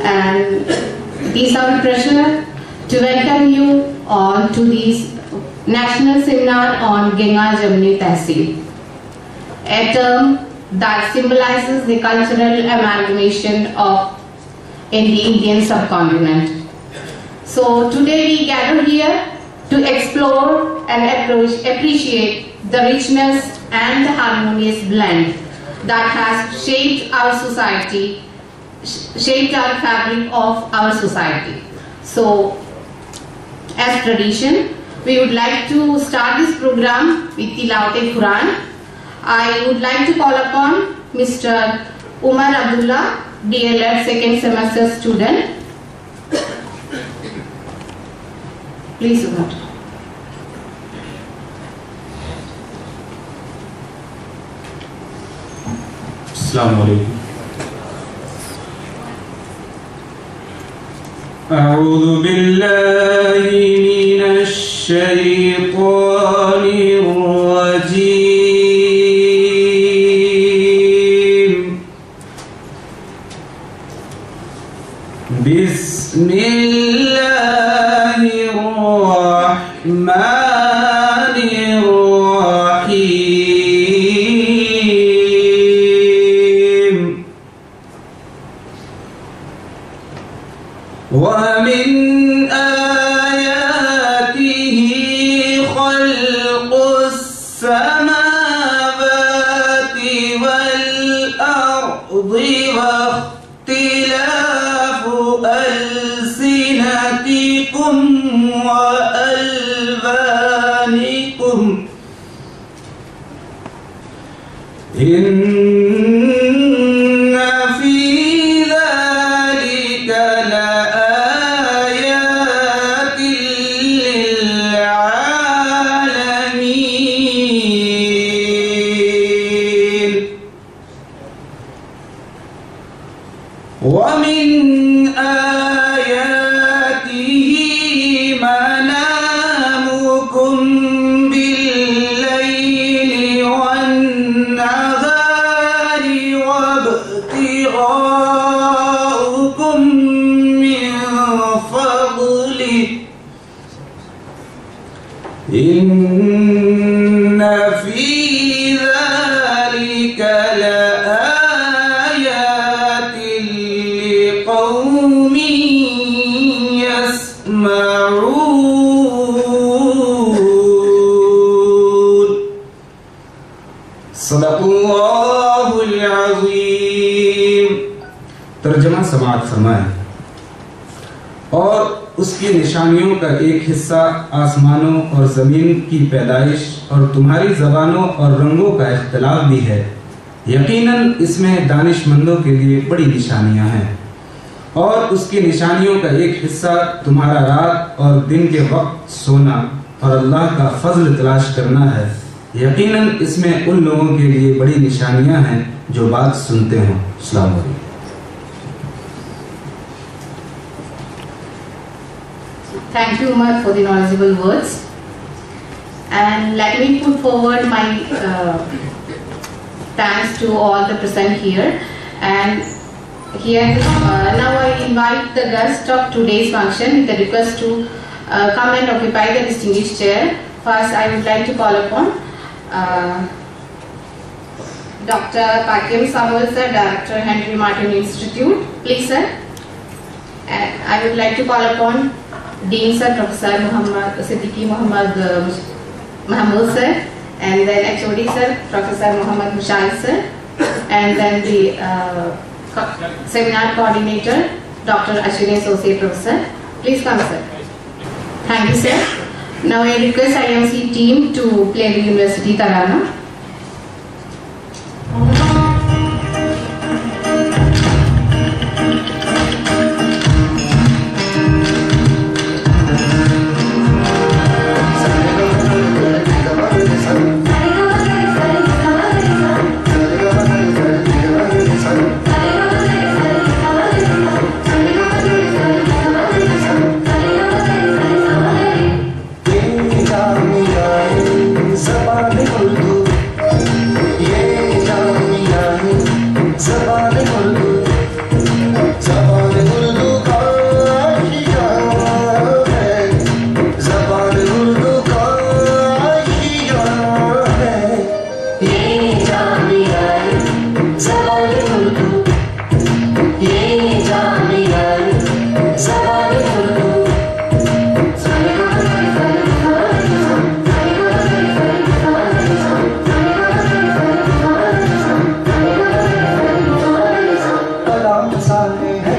and it is our pleasure to welcome you all to this National Seminar on Ganga Jamni Tehsil, a term that symbolizes the cultural amalgamation in the Indian subcontinent. So today we gather here to explore and appreciate the richness and the harmonious blend that has shaped our society, shaped our fabric of our society. So, as tradition, we would like to start this program with Tilawat-e-Quran. I would like to call upon Mr. Umar Abdullah, DLED second semester student. Please, Umar. Assalamu alaikum. أعوذ بالله من الشيطان الرجيم. بسم الله الرحمن الرحيم. ومن آياته خلق السماوات والأرض واختلاف ألسنتكم وألوانكم إن في ذلك لآيات للعالمين. ومن آياته منامكم بالليل والنهار وابتغاؤكم من فضله إن في ذلك لآيات لقوم يسمعون. صدق اللہ العظیم. ترجمہ سماعت فرمائیں. اور اس کی نشانیوں کا ایک حصہ آسمانوں اور زمین کی پیدائش اور تمہاری زبانوں اور رنگوں کا اختلاف بھی ہے. یقیناً اس میں دانش مندوں کے لیے بڑی نشانیاں ہیں. اور اس کی نشانیوں کا ایک حصہ تمہارا رات اور دن کے وقت سونا اور اللہ کا فضل تلاش کرنا ہے. یقیناً اس میں ان لوگوں کے لیے بڑی نشانیاں ہیں جو بات سنتے ہوں. السلام علیکم. Thank you, Umar, for the knowledgeable words. And let me put forward my thanks to all the present here. And here, now I invite the guest of today's function with the request to come and occupy the distinguished chair. First, I would like to call upon Dr. Pakyam Samuel, sir, Director, Henry Martin Institute. Please, sir. And I would like to call upon Dean, sir, Professor Siddiqui Muhammad Mahmood, sir, and then HOD, sir, Professor Muhammad Mushal, sir, and then the seminar coordinator, Dr. Ashwini, Associate Professor. Please come, sir. Thank you, sir. Now I request IMC team to play the University Tarana. زبان Urdu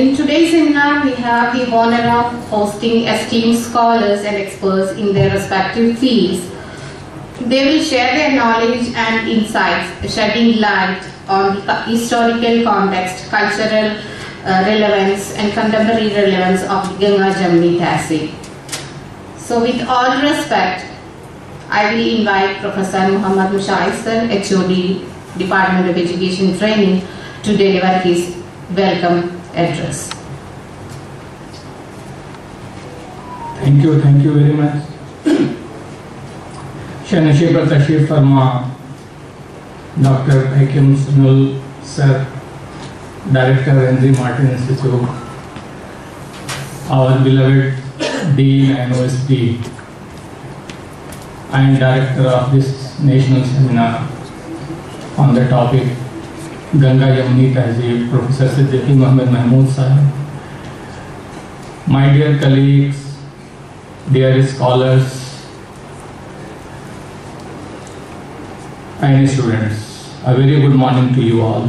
In today's seminar, we have the honor of hosting esteemed scholars and experts in their respective fields. They will share their knowledge and insights, shedding light on the historical context, cultural relevance, and contemporary relevance of Ganga Jamni Tehsil. So, with all respect, I will invite Professor Muhammad Mushaid sir, HOD, Department of Education Training, to deliver his welcome address. Thank you very much. Shahnashee par tashrif farma Dr. Hakim Sunul sir, Director Henry Martin Institute, our beloved Dean and OSD, and Director of this national seminar on the topic Ganga Jamni Tehzeeb, Professor Siddiqui Muhammad Mahmood Sahib. My dear colleagues, dear scholars and students, a very good morning to you all.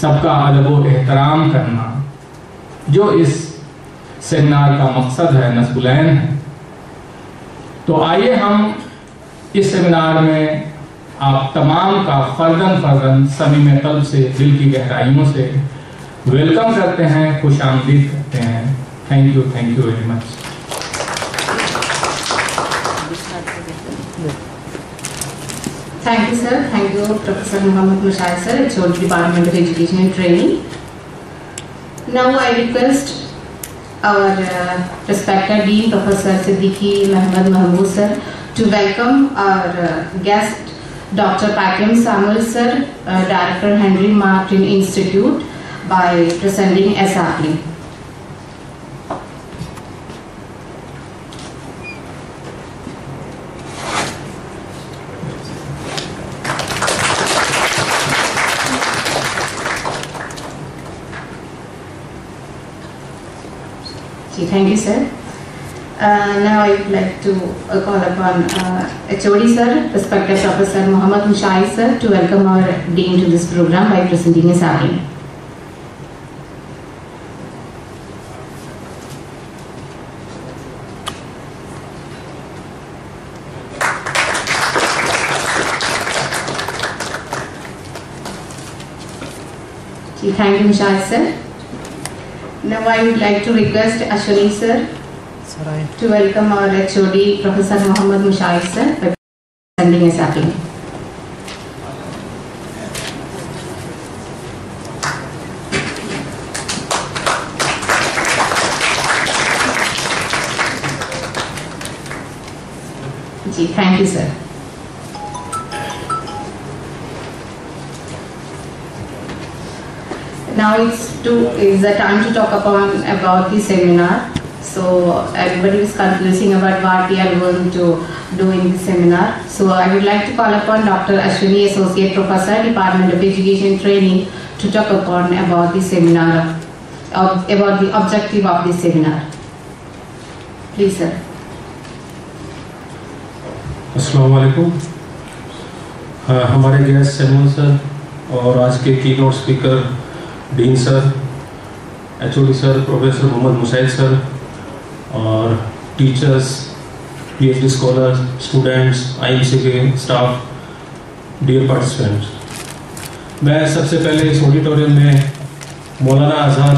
سب کا ادب و احترام کرنا، جو اس seminar کا مقصد ہے، نصب العین ہے. تو آئیے ہم اس سیمینار میں آپ تمام کا فرداً صمیم قلب سے، دل کی گہرائیوں سے ویلکم کرتے ہیں، خوش آمدید کرتے ہیں. Thank you very much. Thank you, sir. Thank you, Professor Muhammad Mushaid, sir, HOD Department of Education and Training. Now I request our respected Dean, Professor Siddiqui Mahmood Mahmood, sir, to welcome our guest, Dr. Pakim Samuel, sir, Director, Henry Martin Institute, by presenting a sapling. Thank you, sir. Now I would like to call upon HOD, sir, respected Professor Muhammad Mushaid, sir, to welcome our Dean to this program by presenting a sapling. Thank you, Mushaid, sir. Now I would like to request Ashwini, sir, to welcome our HOD, Professor Muhammad Mushaid, sir, by presenting a sapling. Thank you, sir. Now it's the time to talk about the seminar. So everybody is confusing about what we are going to do in the seminar. So I would like to call upon Dr. Ashwini, Associate Professor, Department of Education and Training, to talk upon about the seminar, about the objective of the seminar. Please, sir. السلام علیکم. ہمارے guest سیمون سر اور آج کے کی note speaker ڈین سر، HOD سر professor محمد مسعید سر، اور teachers, PhD scholars, students, IMC کے staff, dear participants. میں سب سے پہلے اس آڈیٹوریم میں مولانا آزاد،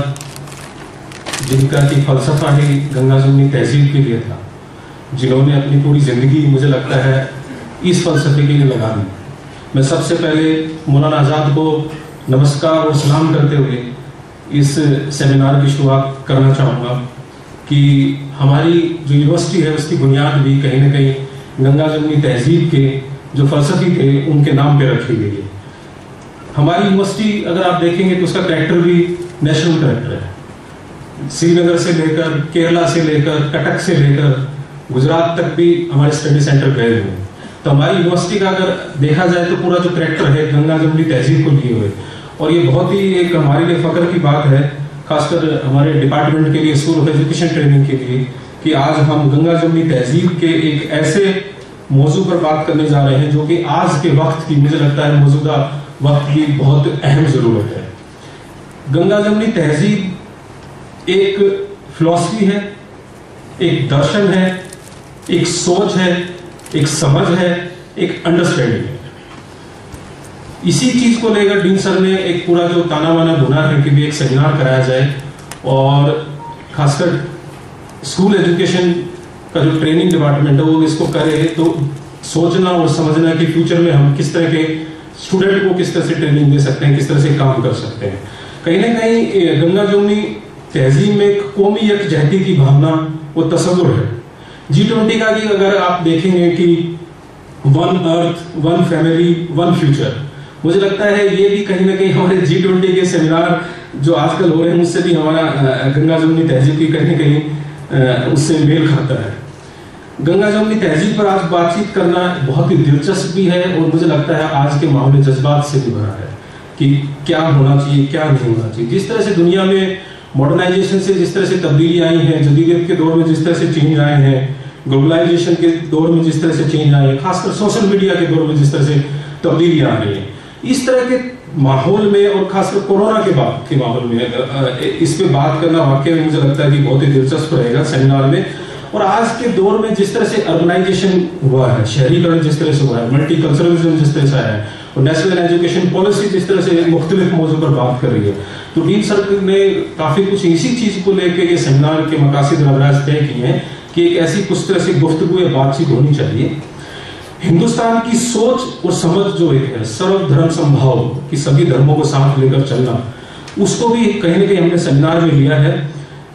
جن کا کہ فلسفہ ہی گنگا جمنی تہذیب کے لیے تھا، جنہوں نے اپنی پوری زندگی مجھے لگتا ہے اس فلسفے کے لیے لگا دی. میں سب سے پہلے مولانا آزاد کو نمسکار اور سلام کرتے ہوئے اس سیمینار کی شروعات کرنا چاہوں گا کہ ہماری جو یونیورسٹی ہے اس کی بنیاد بھی کہیں نہ کہیں گنگا جمنی تہذیب کے جو فلسفی تھے ان کے نام پہ رکھی گئی ہے. ہماری یونیورسٹی اگر آپ دیکھیں گے تو اس کا کریکٹر بھی نیشنل کریکٹر ہے. سری نگر سے لے کر، کیرلا سے لے کر، کٹک سے لے کر گجرات تک بھی ہمارے اسٹڈی سینٹر گئے ہوئے ہیں. تو ہماری یونیورسٹی کا اگر دیکھا جائے تو پورا جو کریکٹر ہے گنگا جمنی تہذیب کو لیے ہوئے، اور یہ بہت ہی ایک ہمارے لیے فخر کی بات ہے، خاص کر ہمارے ڈپارٹمنٹ کے لیے، اسکول آف ایجوکیشن ٹریننگ کے لیے، کہ آج ہم گنگا جمنی تہذیب کے ایک ایسے موضوع پر بات کرنے جا رہے ہیں جو کہ آج کے وقت کی، مجھے لگتا ہے موجودہ وقت کی بہت اہم ضرورت ہے. گنگا جمنی تہذیب ایک فلسفی ہے، ایک درشن ہے، ایک سوچ ہے، ایک سمجھ ہے، ایک انڈرسٹینڈنگ ہے. اسی چیز کو لے کر ڈین سر نے ایک پورا جو تانا وانا بنا ہے کہ بھی ایک سیمینار کرایا جائے، اور خاص کر اسکول ایجوکیشن کا جو ٹریننگ ڈپارٹمنٹ ہے وہ اس کو کرے تو سوچنا اور سمجھنا کہ فیوچر میں ہم کس طرح کے اسٹوڈنٹ کو کس طرح سے ٹریننگ دے سکتے ہیں، کس طرح سے کام کر سکتے ہیں. کہیں نہ کہیں گنگا جمنی تہذیب میں ایک قومی یکجہتی کی بھاونا وہ تصور ہے. G20 کا بھی اگر آپ دیکھیں گے کہ ون ارتھ، ون فیملی، ون فیوچر، مجھے لگتا ہے یہ بھی کہیں نہ کہیں ہمارے G20 کے سیمینار جو آج کل ہو رہے ہیں اس سے بھی ہمارا گنگا جمنی تہذیب کی کہیں نہ کہیں اس سے میل کھاتا ہے. گنگا جمنی تہذیب پر آج بات چیت کرنا بہت ہی دلچسپ بھی ہے، اور مجھے لگتا ہے آج کے ماحول جذبات سے بھی بھرا ہے کہ کیا ہونا چاہیے، کیا نہیں ہونا چاہیے. جس طرح سے دنیا میں ماڈرنائزیشن سے جس طرح سے تبدیلی آئی ہیں، جدیدیت کے دور میں جس طرح سے چینج آئے ہیں، گلوبلائزیشن کے دور میں جس طرح سے چینج آئے ہیں، خاص کر سوشل میڈیا کے دور میں جس طرح سے تبدیلی آ رہی ہے، اس طرح کے ماحول میں اور خاص کر کورونا کے بعد کے ماحول میں اس پہ بات کرنا واقعی میں مجھے لگتا ہے کہ بہت ہی دلچسپ رہے گا سیمینار میں. اور آج کے دور میں جس طرح سے اربنائزیشن ہوا ہے, شہریکرن جس طرح سے ہوا ہے, ملٹی کلچرلزم جس طرح سے آیا ہے, اور نیشنل ایجوکیشن پالیسی جس طرح سے مختلف موضوع پر بات کر رہی ہے, تو ڈین سر نے کافی کچھ اسی چیز کو لے کے یہ سیمینار کے مقاصد اور ابراز طے کیے ہیں کہ ایک ایسی کچھ طرح سے گفتگو یا بات چیت ہونی چاہیے. ہندوستان کی سوچ اور سمجھ جو ایک ہے سرو دھرم سمبھاؤ کہ سبھی دھرموں کو ساتھ لے کر چلنا, اس کو بھی کہیں نہ کہیں ہم نے سیمینار میں لیا ہے.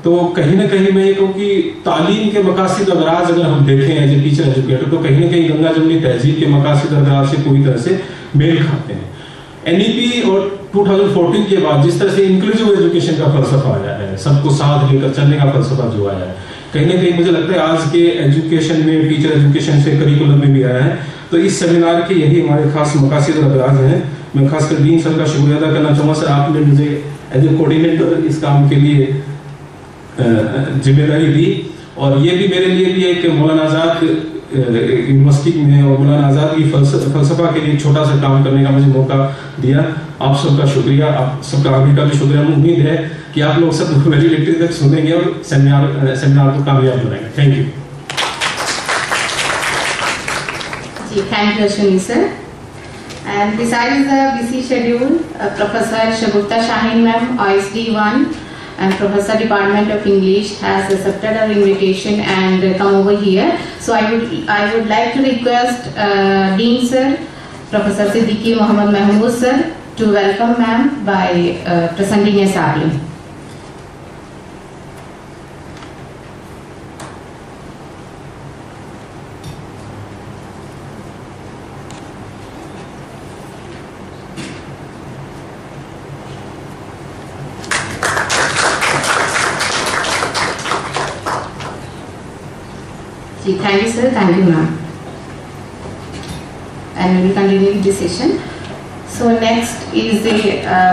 تو کہیں نہ کہیں میں یہ کہوں کہ تعلیم کے مقاصد اغراض اگر ہم دیکھیں ایز اے ٹیچر ایجوکیٹر تو کہیں نہ کہیں گنگا جمنی تہذیب کے مقاصد اغراض سے پوری طرح سے میل کھاتے ہیں. NEP اور 2014 کے بعد جس طرح سے انکلوسیو ایجوکیشن کا فلسفہ آیا ہے, سب کو ساتھ لے کر چلنے کا فلسفہ جو آیا ہے, کہیں نہ کہیں مجھے لگتا ہے آج کے ایجوکیشن میں, ٹیچر ایجوکیشن سے کریکولم میں بھی آیا ہے. تو اس سیمینار کے یہی ہمارے خاص مقاصد اور اغراض ہیں. میں خاص کر دین سر کا شکریہ ادا کرنا چاہوں گا. سر آپ نے مجھے ایز اے کوآرڈینیٹر اس کام کے لیے ذمہ داری دی, اور یہ بھی میرے لیے بھی ہے کہ مولانا آزاد یونیورسٹی میں اور مولانا آزاد کی فلسفہ کے لیے چھوٹا سا کام کرنے کا مجھے موقع دیا. آپ سب کا شکریہ, آپ سب کا آگے کا بھی شکریہ. امید ہے کہ آپ لوگ سب ویری لیٹر تک سنیں گے اور سیمینار کو کامیاب بنائیں گے. Thank you. Thank you, Ashwini sir. And besides the busy schedule, Professor Shagufta Shaheen ma'am, OSD 1 and Professor Department of English has accepted our invitation and come over here. So I would like to request Dean sir, Professor Siddiqui Mohammad Mahmood sir, to welcome ma'am by presenting a sapling. Thank you sir, thank you ma'am. And we will continue with this session. So next is the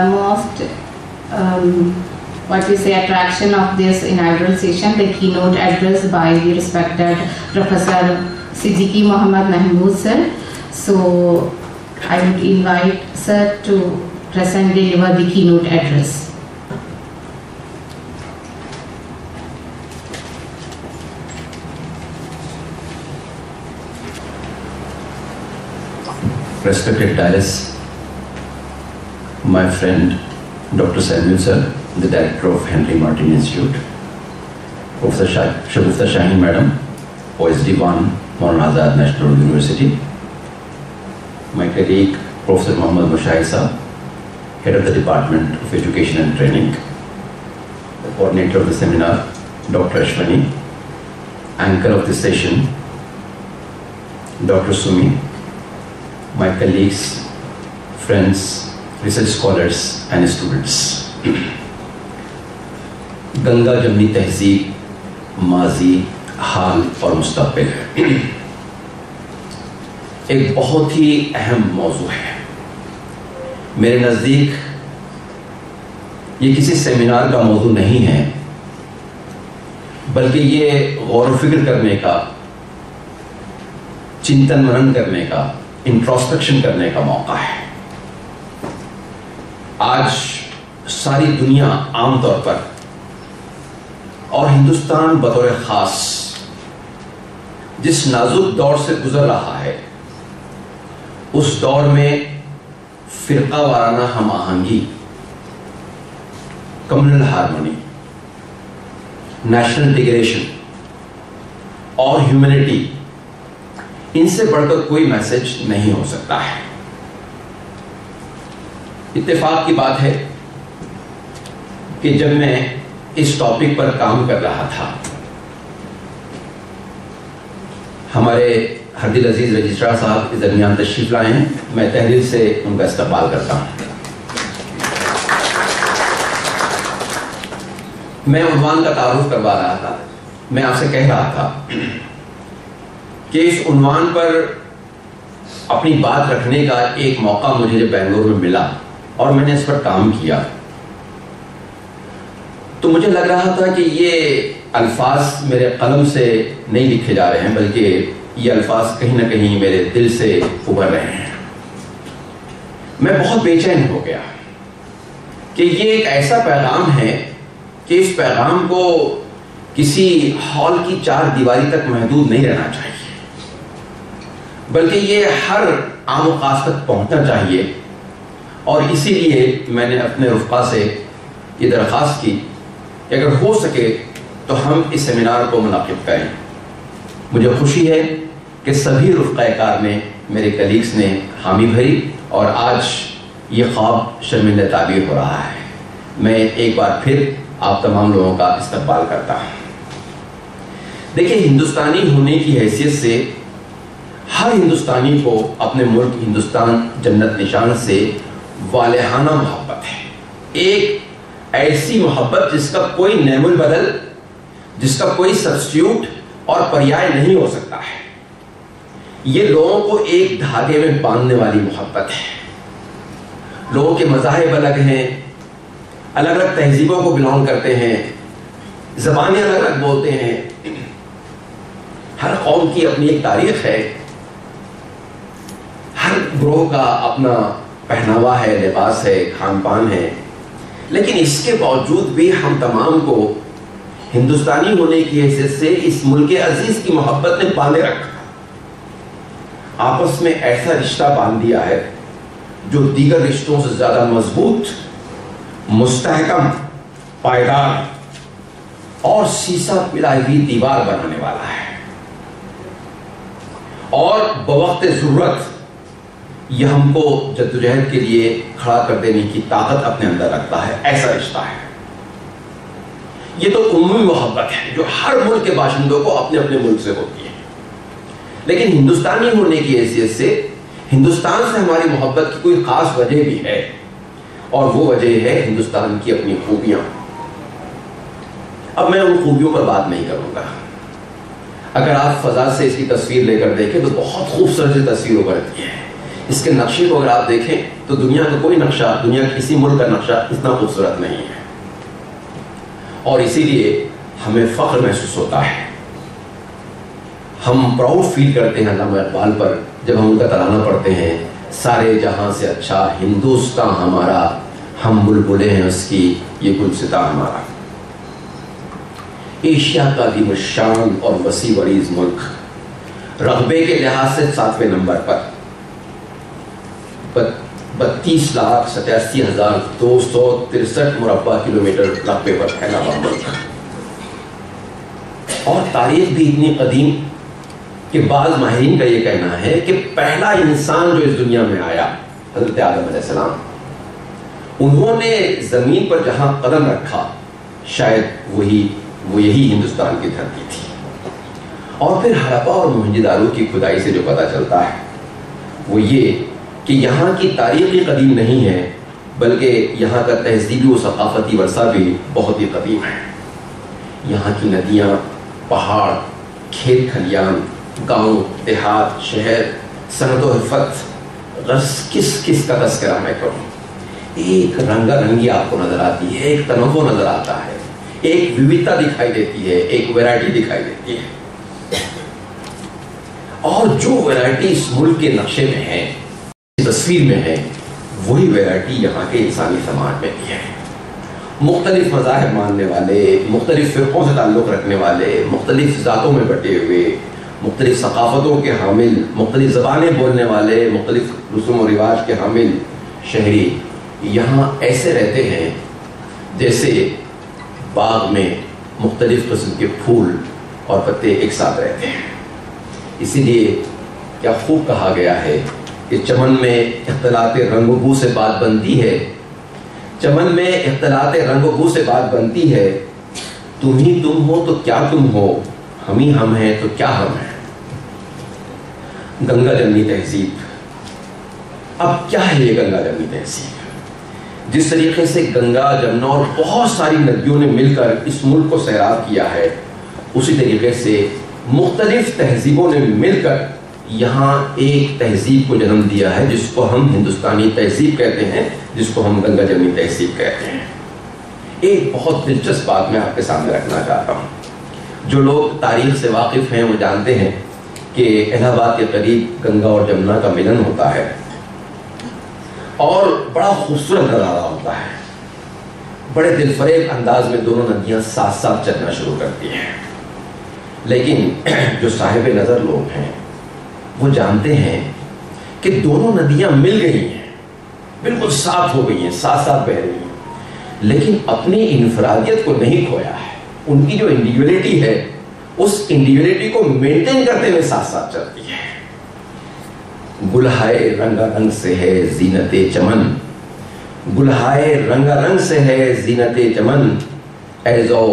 most attraction of this inaugural session, the keynote address by the respected Professor Siddiqui Mohammad Mahmood sir. So I would invite sir to present, deliver the keynote address. Respected dais, my friend Dr. Samuel sir, the director of Henry Martin Institute, Professor Shagufta Shaheen madam, OSD 1, Maulana Azad National University, my colleague Professor Mohammad Mushahid sahab, head of the Department of Education and Training, the coordinator of the seminar, Dr. Ashwini, anchor of this session, Dr. Sumi, my colleagues, friends, research scholars and students. Ganga Jamuni تہذیب ماضی, حال اور مستقبل ایک بہت ہی اہم موضوع ہے. میرے نزدیک یہ کسی سیمینار کا موضوع نہیں ہے, بلکہ یہ غور و فکر کرنے کا, چنتن منن کرنے کا, انٹروسپیکشن کرنے کا موقع ہے. آج ساری دنیا عام طور پر اور ہندوستان بطور خاص جس نازک دور سے گزر رہا ہے, اس دور میں فرقہ وارانہ ہم آہنگی, کمیونل ہارمونی, نیشنل انٹیگریشن اور ہیومینٹی, ان سے بڑھ کر کوئی میسج نہیں ہو سکتا ہے. اتفاق کی بات ہے کہ جب میں اس ٹاپک پر کام کر رہا تھا, ہمارے ہردل عزیز رجسٹرار صاحب اس درمیان تشریف لائے ہیں, میں تحریل سے ان کا استقبال کرتا ہوں. میں عنوان کا تعارف کروا رہا تھا. میں آپ سے کہہ رہا تھا کہ اس عنوان پر اپنی بات رکھنے کا ایک موقع مجھے جب بنگلور میں ملا اور میں نے اس پر کام کیا, تو مجھے لگ رہا تھا کہ یہ الفاظ میرے قلم سے نہیں لکھے جا رہے ہیں, بلکہ یہ الفاظ کہیں نہ کہیں میرے دل سے ابھر رہے ہیں. میں بہت بے چین ہو گیا کہ یہ ایک ایسا پیغام ہے کہ اس پیغام کو کسی ہال کی 4 دیواری تک محدود نہیں رہنا چاہیے، بلکہ یہ ہر عام و خاص تک پہنچنا چاہیے. اور اسی لیے میں نے اپنے رفقا سے یہ درخواست کی کہ اگر ہو سکے تو ہم اس سیمینار کو منعقد کریں. مجھے خوشی ہے کہ سبھی رفقا کار نے، میرے کلیگز نے حامی بھری اور آج یہ خواب شرمندہ تعبیر ہو رہا ہے. میں ایک بار پھر آپ تمام لوگوں کا استقبال کرتا ہوں. دیکھیں، ہندوستانی ہونے کی حیثیت سے ہر ہندوستانی کو اپنے ملک ہندوستان جنت نشان سے والہانہ محبت ہے. ایک ایسی محبت جس کا کوئی نعم البدل، جس کا کوئی سبسٹیوٹ اور پریائے نہیں ہو سکتا ہے. یہ لوگوں کو ایک دھاگے میں باندھنے والی محبت ہے. لوگوں کے مذاہب الگ ہیں، الگ الگ تہذیبوں کو بلانگ کرتے ہیں، زبانیں الگ الگ بولتے ہیں، ہر قوم کی اپنی ایک تاریخ ہے، ہر گروہ کا اپنا پہناوا ہے، لباس ہے، کھان پان ہے. لیکن اس کے باوجود بھی ہم تمام کو ہندوستانی ہونے کی حیثیت سے اس ملک عزیز کی محبت نے باندھے رکھا. آپس میں ایسا رشتہ باندھ دیا ہے جو دیگر رشتوں سے زیادہ مضبوط، مستحکم، پائیدار اور سیسا پلائی ہوئی دیوار بنانے والا ہے. اور بوقت ضرورت یہ ہم کو جدوجہد کے لیے کھڑا کر دینے کی طاقت اپنے اندر رکھتا ہے. ایسا رشتہ ہے. یہ تو عمومی محبت ہے جو ہر ملک کے باشندوں کو اپنے اپنے ملک سے ہوتی ہے. لیکن ہندوستانی ہونے کی حیثیت سے ہندوستان سے ہماری محبت کی کوئی خاص وجہ بھی ہے، اور وہ وجہ ہے ہندوستان کی اپنی خوبیاں. اب میں ان خوبیوں پر بات نہیں کروں گا. اگر آپ فضا سے اس کی تصویر لے کر دیکھیں تو بہت خوبصورت تصویر ابھرتی ہے. اس کے نقشے کو اگر آپ دیکھیں تو دنیا کا کوئی نقشہ، دنیا کے کسی ملک کا نقشہ اتنا خوبصورت نہیں ہے. اور اسی لیے ہمیں فخر محسوس ہوتا ہے، ہم پراؤڈ فیل کرتے ہیں علامہ اقبال پر جب ہم ان کا ترانہ پڑھتے ہیں، سارے جہاں سے اچھا ہندوستان ہمارا، ہم بلبلیں ہیں اس کی، یہ گلستاں ہمارا. ایشیا کا عظیم الشان اور وسیع وریز ملک، رقبے کے لحاظ سے 7ویں نمبر پر، 32,87,263 مربع کلومیٹر رقبے پر پھیلا ہوا ملک، اور تاریخ بھی اتنی قدیم کہ بعض ماہرین کا یہ کہنا ہے کہ پہلا انسان جو اس دنیا میں آیا، حضرت آدم علیہ السلام، انہوں نے زمین پر جہاں قدم رکھا شاید وہ یہی ہندوستان کی دھرتی تھی. اور پھر ہڑپا اور موہنجو-داڑو کی کھدائی سے جو پتہ چلتا ہے وہ یہ کہ یہاں کی تاریخ ہی قدیم نہیں ہے، بلکہ یہاں کا تہذیبی و ثقافتی ورثہ بھی بہت ہی قدیم ہے. یہاں کی ندیاں، پہاڑ، کھیت کھلیان، گاؤں، دیہات، شہر، صنعت و حرفت، کس کا تذکرہ میں کروں. ایک رنگا رنگی آپ کو نظر آتی ہے، ایک تنوع نظر آتا ہے، ایک وویدتا دکھائی دیتی ہے، ایک ویرائٹی دکھائی دیتی ہے. اور جو ویرائٹی اس ملک کے نقشے میں ہے، اس تصویر میں ہے، وہی ویرائٹی یہاں کے انسانی سماج میں بھی ہے. مختلف مذاہب ماننے والے، مختلف فرقوں سے تعلق رکھنے والے، مختلف ذاتوں میں بٹے ہوئے، مختلف ثقافتوں کے حامل، مختلف زبانیں بولنے والے، مختلف رسوم و رواج کے حامل شہری یہاں ایسے رہتے ہیں جیسے باغ میں مختلف قسم کے پھول اور پتے ایک ساتھ رہتے ہیں. اسی لیے کیا خوب کہا گیا ہے کہ چمن میں اختلاط رنگ و بو سے بات بنتی ہے، چمن میں اختلاط رنگ و بو سے بات بنتی ہے، تم ہی تم ہو تو کیا تم ہو، ہم ہی ہم ہیں تو کیا ہم ہیں. گنگا جمنی تہذیب، اب کیا ہے یہ گنگا جمنی تہذیب؟ جس طریقے سے گنگا، جمنا اور بہت ساری ندیوں نے مل کر اس ملک کو سیراب کیا ہے، اسی طریقے سے مختلف تہذیبوں نے مل کر یہاں ایک تہذیب کو جنم دیا ہے جس کو ہم ہندوستانی تہذیب کہتے ہیں، جس کو ہم گنگا جمنی تہذیب کہتے ہیں. ایک بہت دلچسپ بات میں آپ کے سامنے رکھنا چاہتا ہوں. جو لوگ تاریخ سے واقف ہیں وہ جانتے ہیں کہ الہ آباد کے قریب گنگا اور جمنا کا ملن ہوتا ہے، اور بڑا خوبصورت نظارہ ہوتا ہے. بڑے دل فریب انداز میں دونوں ندیاں ساتھ ساتھ چلنا شروع کرتی ہیں. لیکن جو صاحب نظر لوگ ہیں وہ جانتے ہیں کہ دونوں ندیاں مل گئی ہیں, بالکل ساتھ ہو گئی ہیں, ساتھ ساتھ بہ رہی ہیں, لیکن اپنی انفرادیت کو نہیں کھویا ہے. ان کی جو انڈیویجولیٹی ہے اس انڈیویجولیٹی کو مینٹین کرتے ہوئے ساتھ ساتھ چلتی ہے. گلہائے رنگا رنگ سے ہے زینت چمن, گلہائے رنگا رنگ سے ہے زینت چمن, ایزو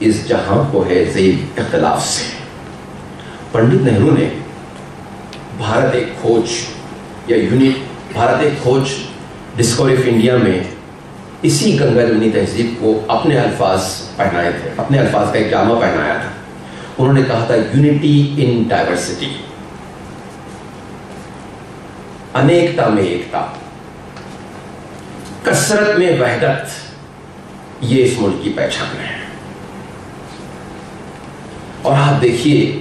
اس جہاں کو ہے زیب اختلاف سے. پنڈت نہرو نے بھارت ایک کھوج یا یونٹ بھارت ایک کھوج ڈسکوری آف انڈیا میں اسی گنگا جمنی تہذیب کو اپنے الفاظ پہنائے تھے, اپنے الفاظ کا ایک جامع پہنایا تھا. انہوں نے کہا تھا یونٹی ان ڈائیورسٹی, انیکتا میں ایکتا, کثرت میں وحدت, یہ اس ملک کی پہچان ہے. اور آپ دیکھیے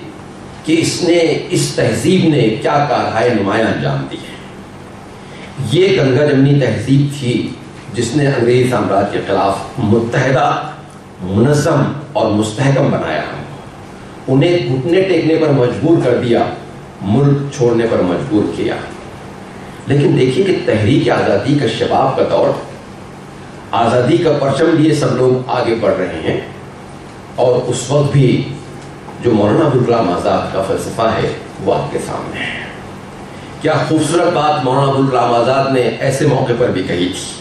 کہ اس تہذیب نے کیا کارہائے نمایاں انجام دی ہے. یہ گنگا جمنی تہذیب تھی جس نے انگریزی سامراج کے خلاف متحدہ, منظم اور مستحکم بنایا. انہیں گھٹنے ٹیکنے پر مجبور کر دیا, ملک چھوڑنے پر مجبور کیا. لیکن دیکھیے کہ تحریک آزادی کا شباب کا دور, آزادی کا پرچم لیے سب لوگ آگے بڑھ رہے ہیں, اور اس وقت بھی جو مولانا ابوالکلام آزاد کا فلسفہ ہے وہ آپ کے سامنے ہے. کیا خوبصورت بات مولانا ابوالکلام آزاد نے ایسے موقع پر بھی کہی تھی.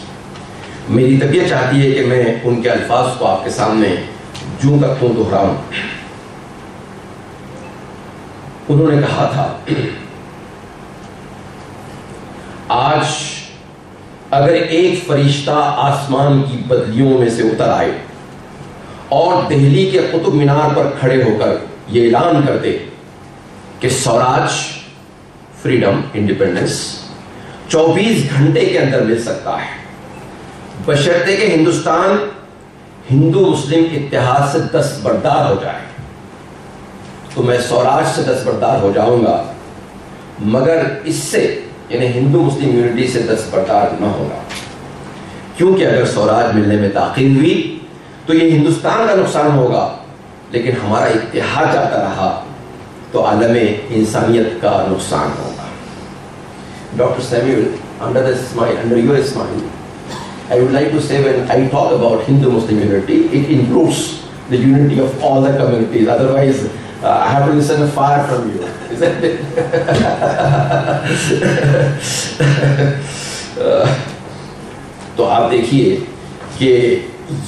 میری طبیعت چاہتی ہے کہ میں ان کے الفاظ کو آپ کے سامنے جوں کا توں دہراؤں. انہوں نے کہا تھا, آج اگر ایک فرشتہ آسمان کی بدلیوں میں سے اتر آئے اور دہلی کے قطب مینار پر کھڑے ہو کر یہ اعلان کر دے کہ سوراج, فریڈم, انڈیپینڈنس 24 گھنٹے کے اندر مل سکتا ہے, بشرطے کہ ہندوستان ہندو مسلم اتحاد سے دستبردار ہو جائے, تو میں سوراج سے دستبردار ہو جاؤں گا, مگر اس سے یعنی ہندو مسلم یونٹی سے دستبردار نہ ہوگا. کیونکہ اگر سوراج ملنے میں تاخیر ہوئی تو یہ ہندوستان کا نقصان ہوگا, لیکن ہمارا اتحاد جاتا رہا تو عالم انسانیت کا نقصان ہوگا. Doctor Samuel, under your smile, I would like to say when I talk about Hindu-Muslim unity, it includes the unity of all the communities. Otherwise, I have to listen far from you, isn't it? تو آپ دیکھیے کہ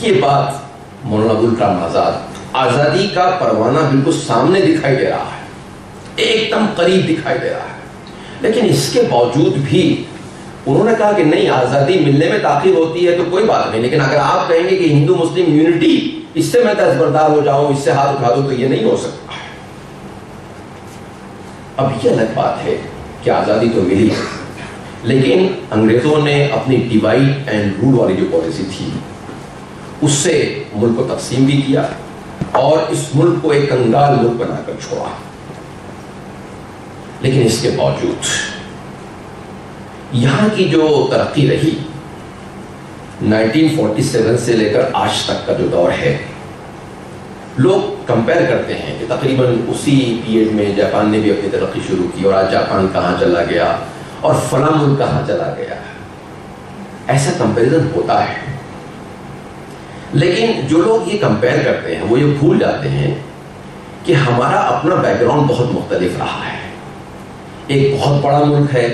یہ بات مولانا ابوالکلام آزاد, آزادی کا پروانہ بالکل سامنے دکھائی دے رہا ہے, ایک دم قریب دکھائی دے رہا ہے, لیکن اس کے باوجود بھی انہوں نے کہا کہ نہیں, آزادی ملنے میں تاخیر ہوتی ہے تو کوئی بات نہیں, لیکن اگر آپ کہیں گے کہ ہندو مسلم یونٹی اس سے میں دستبردار ہو جاؤں, اس سے ہاتھ اٹھا دوں, تو یہ نہیں ہو سکتا. اب یہ الگ بات ہے کہ آزادی تو ملی, لیکن انگریزوں نے اپنی ڈیوائڈ اینڈ رول والی جو پالیسی تھی اس سے ملک کو تقسیم بھی کیا اور اس ملک کو ایک کنگال ملک بنا کر چھوڑا. لیکن اس کے باوجود یہاں کی جو ترقی رہی 1947 سے لے کر آج تک کا جو دور ہے, لوگ کمپیئر کرتے ہیں کہ تقریباً اسی پیریڈ میں جاپان نے بھی اپنی ترقی شروع کی اور آج جاپان کہاں چلا گیا اور فلاں ملک کہاں چلا گیا. ایسا کمپیریزن ہوتا ہے, لیکن جو لوگ یہ کمپیئر کرتے ہیں وہ یہ بھول جاتے ہیں کہ ہمارا اپنا بیک گراؤنڈ بہت مختلف رہا ہے. ایک بہت بڑا ملک ہے,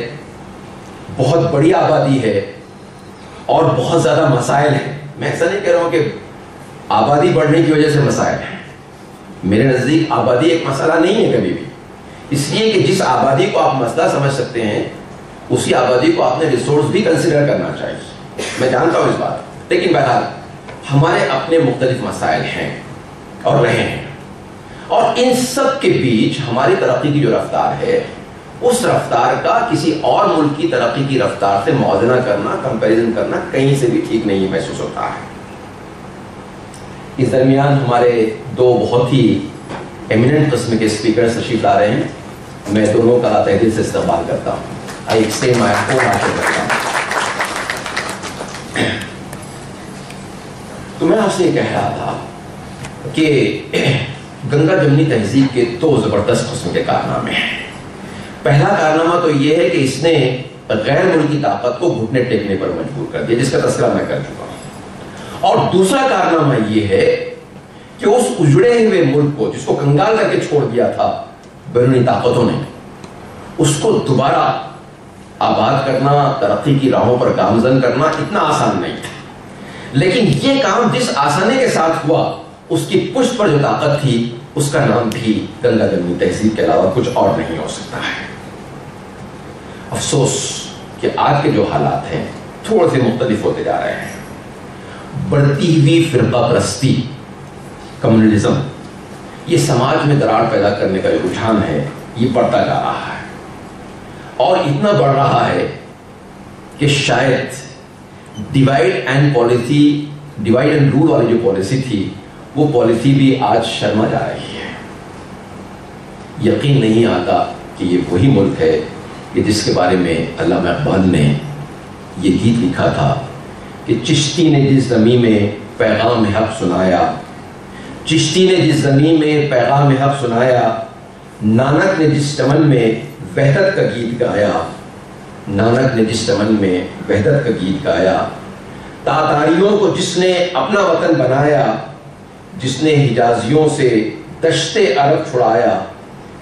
بہت بڑی آبادی ہے اور بہت زیادہ مسائل ہیں. میں ایسا نہیں کہہ رہا ہوں کہ آبادی بڑھنے کی وجہ سے مسائل ہیں. میرے نزدیک آبادی ایک مسئلہ نہیں ہے کبھی بھی, اس لیے کہ جس آبادی کو آپ مسئلہ سمجھ سکتے ہیں اسی آبادی کو آپ نے ریسورس بھی کنسیڈر کرنا چاہیے. میں جانتا ہوں اس بات, لیکن بہرحال ہمارے اپنے مختلف مسائل ہیں اور رہے ہیں, اور ان سب کے بیچ ہماری ترقی کی جو رفتار ہے اس رفتار کا کسی اور ملک کی ترقی کی رفتار سے موازنہ کرنا, کمپیریزن کرنا کہیں سے بھی ٹھیک نہیں محسوس ہوتا ہے. اس درمیان ہمارے دو بہت ہی ایمیننٹ قسم کے اسپیکر تشریف لا رہے ہیں. میں دونوں کا تہ دل سے استقبال کرتا ہوں. I extend my own heartfelt welcome. تو میں آپ سے یہ کہہ رہا تھا کہ گنگا جمنی تہذیب کے 2 زبردست قسم کے کارنامے ہیں. پہلا کارنامہ تو یہ ہے کہ اس نے غیر ملکی طاقت کو گھٹنے ٹیکنے پر مجبور کر دیا، جس کا تذکرہ میں کر چکا ہوں. اور دوسرا کارنامہ یہ ہے کہ اس اجڑے ہوئے ملک کو جس کو کنگال کر کے چھوڑ دیا تھا بیرونی طاقتوں نے، اس کو دوبارہ آباد کرنا، ترقی کی راہوں پر گامزن کرنا اتنا آسان نہیں تھا. لیکن یہ کام جس آسانی کے ساتھ ہوا، اس کی پشت پر جو طاقت تھی اس کا نام بھی گنگا جمنی تہذیب کے علاوہ کچھ اور نہیں ہو سکتا ہے. افسوس کہ آج کے جو حالات ہیں تھوڑے سے مختلف ہوتے جا رہے ہیں. بڑھتی ہوئی فرقہ پرستی، کمیونلزم، یہ سماج میں دراڑ پیدا کرنے کا جو رجحان ہے یہ بڑھتا جا رہا ہے، اور اتنا بڑھ رہا ہے کہ شاید ڈیوائڈ اینڈ رول والی جو پالیسی تھی وہ پالیسی بھی آج شرما جا رہی ہے. یقین نہیں آتا کہ یہ وہی ملک ہے کہ جس کے بارے میں علامہ اقبال نے یہ گیت لکھا تھا کہ چشتی نے جس زمین میں پیغام حق سنایا، چشتی نے جس زمین میں پیغام حق سنایا، نانک نے جس چمن میں وحدت کا گیت گایا، نانک نے جس چمن میں وحدت کا گیت گایا، تاتاریوں کو جس نے اپنا وطن بنایا، جس نے حجازیوں سے دشت عرب چھڑایا،